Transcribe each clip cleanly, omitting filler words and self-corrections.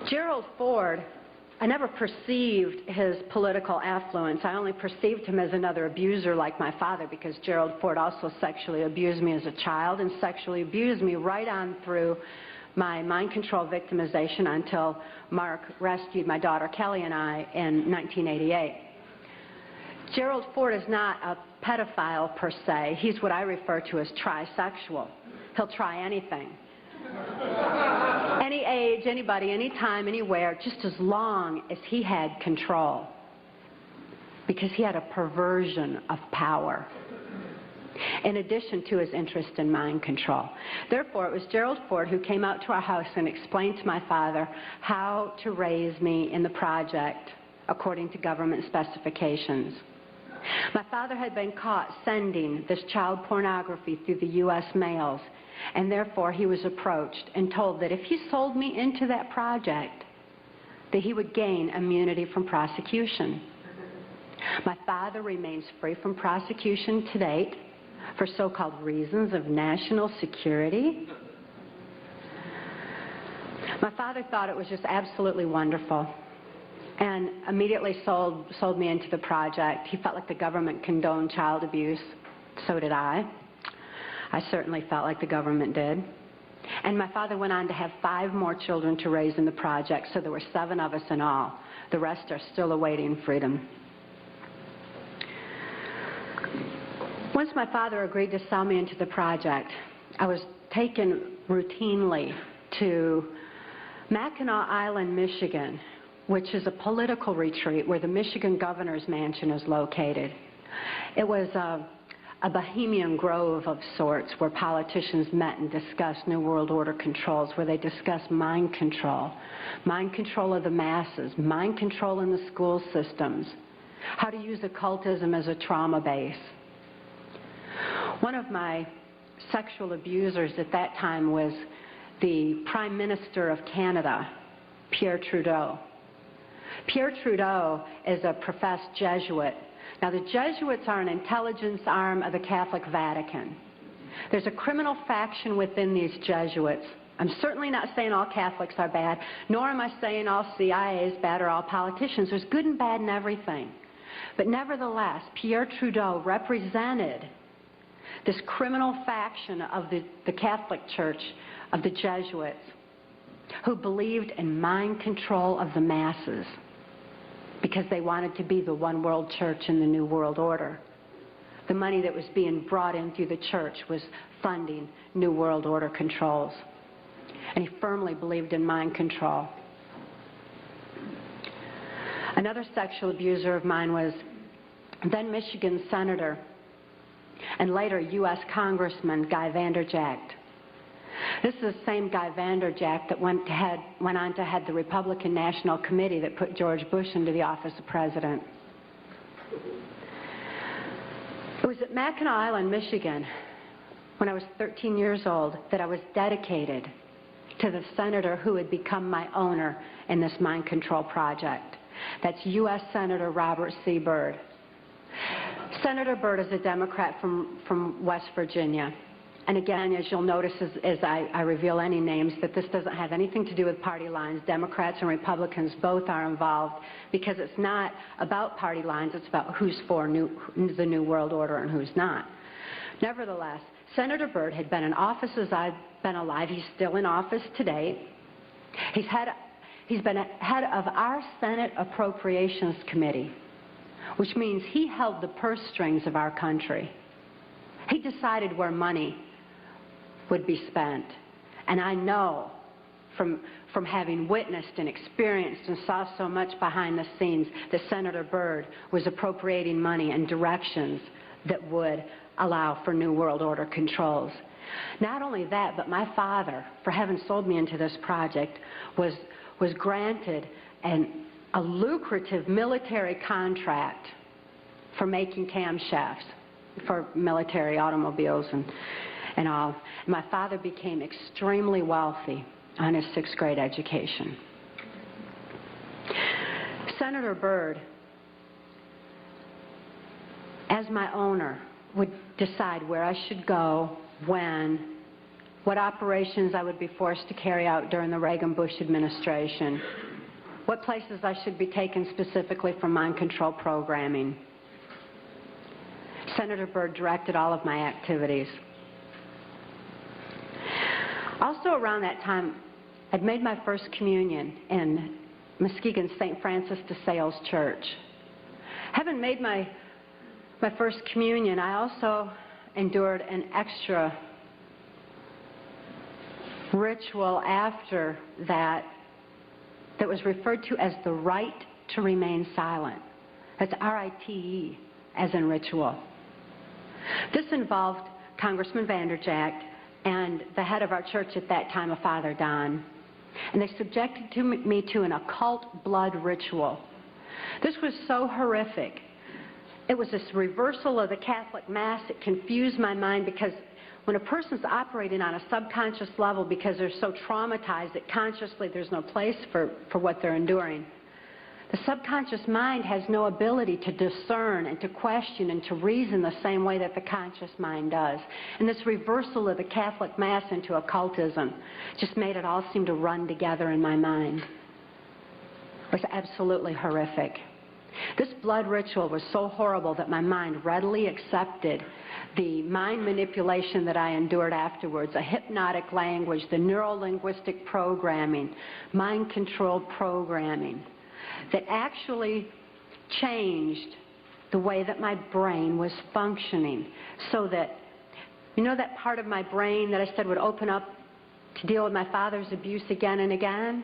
Gerald Ford, I never perceived his political affluence. I only perceived him as another abuser like my father, because Gerald Ford also sexually abused me as a child and sexually abused me right on through my mind control victimization until Mark rescued my daughter Kelly and I in 1988. Gerald Ford is not a pedophile per se. He's what I refer to as trisexual. He'll try anything. Any age, anybody, anytime, anywhere, just as long as he had control. Because he had a perversion of power, in addition to his interest in mind control. Therefore, it was Gerald Ford who came out to our house and explained to my father how to raise me in the project according to government specifications. My father had been caught sending this child pornography through the U.S. mails, and therefore he was approached and told that if he sold me into that project, that he would gain immunity from prosecution. My father remains free from prosecution to date for so-called reasons of national security. My father thought it was just absolutely wonderful and immediately sold me into the project. He felt like the government condoned child abuse. So did I. I certainly felt like the government did. And my father went on to have 5 more children to raise in the project, so there were 7 of us in all. The rest are still awaiting freedom. Once my father agreed to sell me into the project, I was taken routinely to Mackinac Island, Michigan, which is a political retreat where the Michigan governor's mansion is located. It was a bohemian grove of sorts where politicians met and discussed New World Order controls, where they discussed mind control of the masses, mind control in the school systems, how to use occultism as a trauma base. One of my sexual abusers at that time was the Prime Minister of Canada, Pierre Trudeau. Pierre Trudeau is a professed Jesuit. Now, the Jesuits are an intelligence arm of the Catholic Vatican. There's a criminal faction within these Jesuits. I'm certainly not saying all Catholics are bad, nor am I saying all CIA is bad or all politicians. There's good and bad in everything. But nevertheless, Pierre Trudeau represented this criminal faction of the Catholic Church, of the Jesuits, who believed in mind control of the masses because they wanted to be the one world church in the New World Order. The money that was being brought in through the church was funding New World Order controls. And he firmly believed in mind control. Another sexual abuser of mine was then Michigan Senator and later U.S. Congressman Guy Vanderjagt. This is the same Guy Vanderjagt that went on to head the Republican National Committee that put George Bush into the office of president. It was at Mackinac Island, Michigan, when I was 13 years old, that I was dedicated to the senator who had become my owner in this mind control project. That's U.S. Senator Robert C. Byrd. Senator Byrd is a Democrat from West Virginia. And again, as you'll notice as I reveal any names, that this doesn't have anything to do with party lines. Democrats and Republicans both are involved because it's not about party lines, it's about who's for the New World Order and who's not. Nevertheless, Senator Byrd had been in office as I've been alive. He's still in office today. He's been head of our Senate Appropriations Committee, which means he held the purse strings of our country. He decided where money would be spent. And I know from having witnessed and experienced and saw so much behind the scenes that Senator Byrd was appropriating money in directions that would allow for New World Order controls. Not only that, but my father, for having sold me into this project, was granted a lucrative military contract for making camshafts for military automobiles and all. My father became extremely wealthy on his 6th grade education. Senator Byrd, as my owner, would decide where I should go, when, what operations I would be forced to carry out during the Reagan-Bush administration, what places I should be taken specifically for mind control programming. Senator Byrd directed all of my activities. Also around that time, I'd made my first communion in Muskegon's St. Francis de Sales Church. Having made my first communion, I also endured an extra ritual after that was referred to as the right to remain silent. That's R-I-T-E, as in ritual. This involved Congressman Vanderjagt and the head of our church at that time, a Father Don. And they subjected me to an occult blood ritual. This was so horrific. It was this reversal of the Catholic Mass. It confused my mind because when a person's operating on a subconscious level because they're so traumatized that consciously there's no place for what they're enduring, the subconscious mind has no ability to discern and to question and to reason the same way that the conscious mind does. And this reversal of the Catholic Mass into occultism just made it all seem to run together in my mind. It was absolutely horrific. This blood ritual was so horrible that my mind readily accepted the mind manipulation that I endured afterwards, a hypnotic language, the neuro-linguistic programming, mind-controlled programming, that actually changed the way that my brain was functioning, so that, you know, that part of my brain that I said would open up to deal with my father's abuse again and again?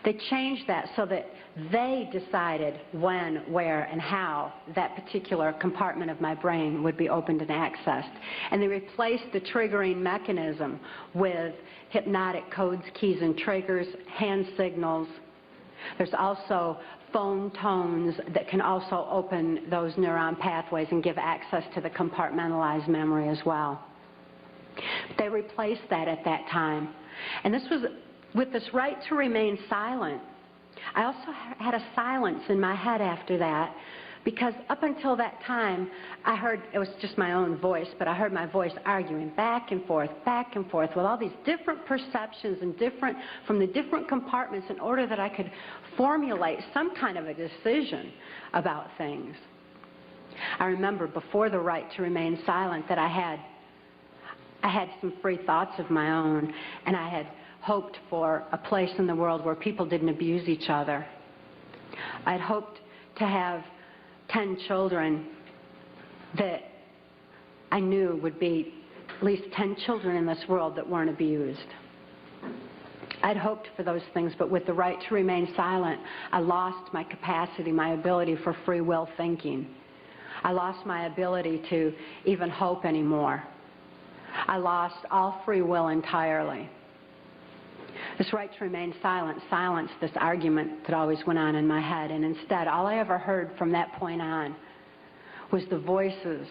They changed that so that they decided when, where, and how that particular compartment of my brain would be opened and accessed. And they replaced the triggering mechanism with hypnotic codes, keys, and triggers, hand signals. There's also phone tones that can also open those neuron pathways and give access to the compartmentalized memory as well. They replaced that at that time. And this was with this right to remain silent. I also had a silence in my head after that, because up until that time, I heard, it was just my own voice, but I heard my voice arguing back and forth with all these different perceptions and from the different compartments in order that I could formulate some kind of a decision about things. I remember before the right to remain silent that I had some free thoughts of my own, and I had hoped for a place in the world where people didn't abuse each other. I'd hoped to have 10 children that I knew would be at least 10 children in this world that weren't abused. I'd hoped for those things, but with the right to remain silent, I lost my capacity, my ability for free will thinking. I lost my ability to even hope anymore. I lost all free will entirely. This right to remain silent silenced this argument that always went on in my head, and instead, all I ever heard from that point on was the voices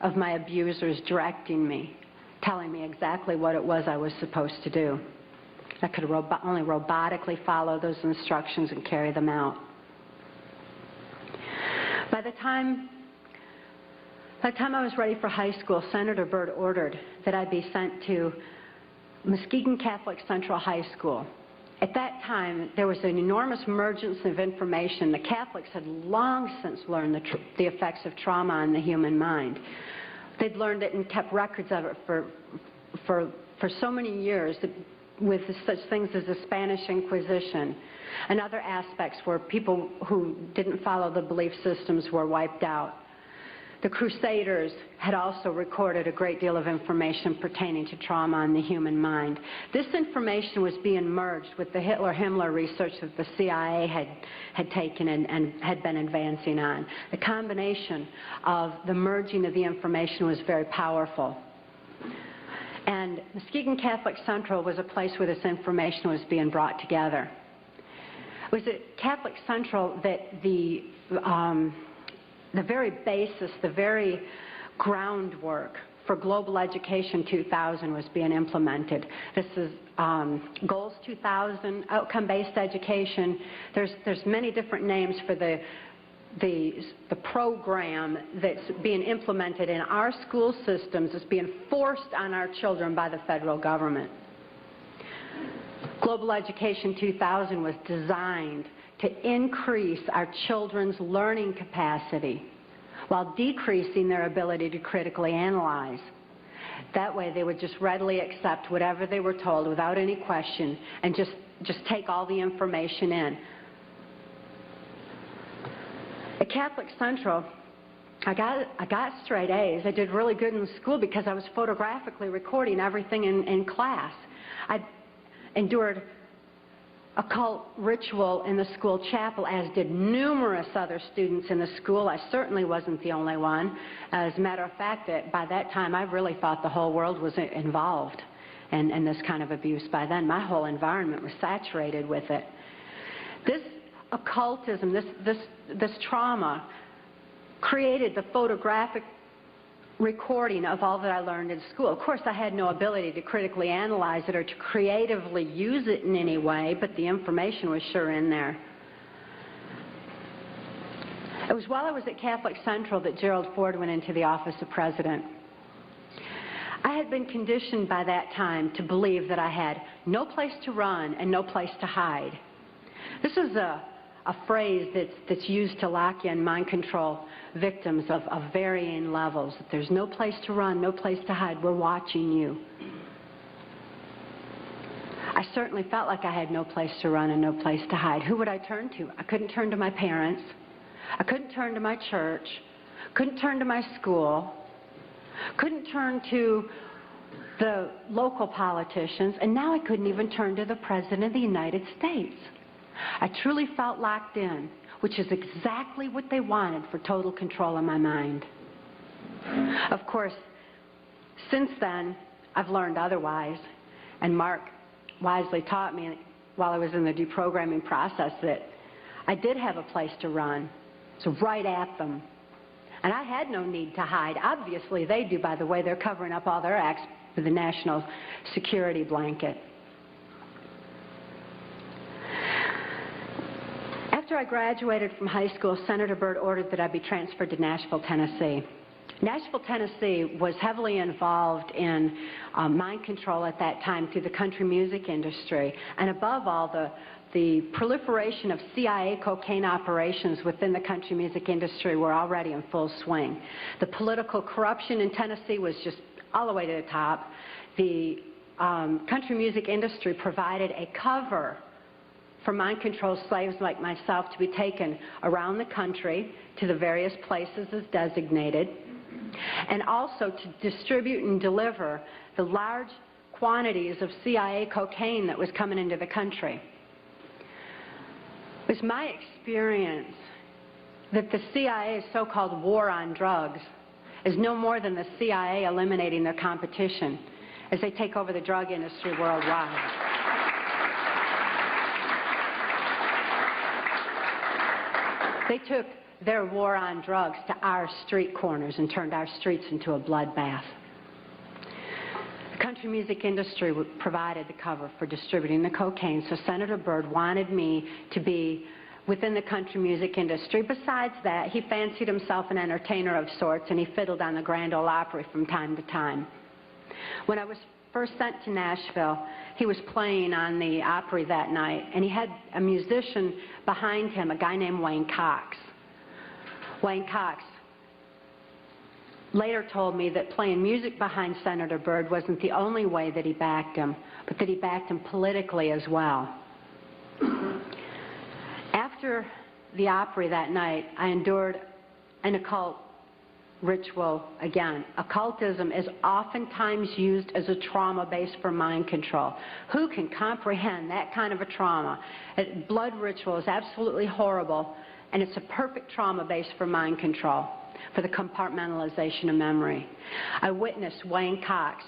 of my abusers directing me, telling me exactly what it was I was supposed to do. I could only robotically follow those instructions and carry them out. By the time I was ready for high school, Senator Byrd ordered that I be sent to Muskegon Catholic Central High School. At that time, there was an enormous emergence of information. The Catholics had long since learned the effects of trauma on the human mind. They'd learned it and kept records of it for so many years, with such things as the Spanish Inquisition and other aspects where people who didn't follow the belief systems were wiped out. The Crusaders had also recorded a great deal of information pertaining to trauma on the human mind. This information was being merged with the Hitler-Himmler research that the CIA had taken and had been advancing on. The combination of the merging of the information was very powerful. And Muskegon Catholic Central was a place where this information was being brought together. It was at Catholic Central that the very basis, the very groundwork for Global Education 2000 was being implemented. This is Goals 2000, outcome-based education. There's many different names for the the program that's being implemented in our school systems is being forced on our children by the federal government. Global Education 2000 was designed to increase our children's learning capacity while decreasing their ability to critically analyze. That way they would just readily accept whatever they were told without any question and just take all the information in. At Catholic Central, I got straight A's. I did really good in school because I was photographically recording everything in class. I endured occult ritual in the school chapel, as did numerous other students in the school. I certainly wasn't the only one. As a matter of fact, by that time, I really thought the whole world was involved in this kind of abuse. By then, my whole environment was saturated with it. This occultism, this trauma, created the photographic recording of all that I learned in school. Of course, I had no ability to critically analyze it or to creatively use it in any way, but the information was sure in there. It was while I was at Catholic Central that Gerald Ford went into the office of president. I had been conditioned by that time to believe that I had no place to run and no place to hide. This is a phrase that's used to lock in mind control victims of varying levels. There's no place to run, no place to hide. We're watching you. I certainly felt like I had no place to run and no place to hide. Who would I turn to? I couldn't turn to my parents. I couldn't turn to my church. Couldn't turn to my school. Couldn't turn to the local politicians. And now I couldn't even turn to the President of the United States. I truly felt locked in, which is exactly what they wanted for total control of my mind. Of course, since then, I've learned otherwise, and Mark wisely taught me while I was in the deprogramming process that I did have a place to run, so right at them. And I had no need to hide. Obviously, they do, by the way. They're covering up all their acts with the national security blanket. After I graduated from high school, Senator Byrd ordered that I be transferred to Nashville, Tennessee. Nashville, Tennessee was heavily involved in mind control at that time through the country music industry, and above all, the proliferation of CIA cocaine operations within the country music industry were already in full swing. The political corruption in Tennessee was just all the way to the top. The country music industry provided a cover for mind-controlled slaves like myself to be taken around the country to the various places as designated, and also to distribute and deliver the large quantities of CIA cocaine that was coming into the country. It was my experience that the CIA's so-called war on drugs is no more than the CIA eliminating their competition as they take over the drug industry worldwide. They took their war on drugs to our street corners and turned our streets into a bloodbath. The country music industry provided the cover for distributing the cocaine, so Senator Byrd wanted me to be within the country music industry. Besides that, he fancied himself an entertainer of sorts, and he fiddled on the Grand Ole Opry from time to time. When I was first sent to Nashville, he was playing on the Opry that night, and he had a musician behind him, a guy named Wayne Cox. Wayne Cox later told me that playing music behind Senator Byrd wasn't the only way that he backed him, but that he backed him politically as well. After the Opry that night, I endured an occult ritual again. Occultism is oftentimes used as a trauma base for mind control. Who can comprehend that kind of a trauma? Blood ritual is absolutely horrible, and it's a perfect trauma base for mind control, for the compartmentalization of memory. I witnessed Wayne Cox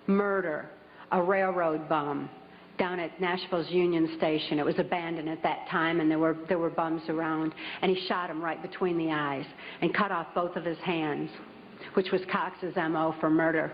murder a railroad bum down at Nashville's Union Station. It was abandoned at that time, and there were bums around, and he shot him right between the eyes and cut off both of his hands, which was Cox's MO for murder.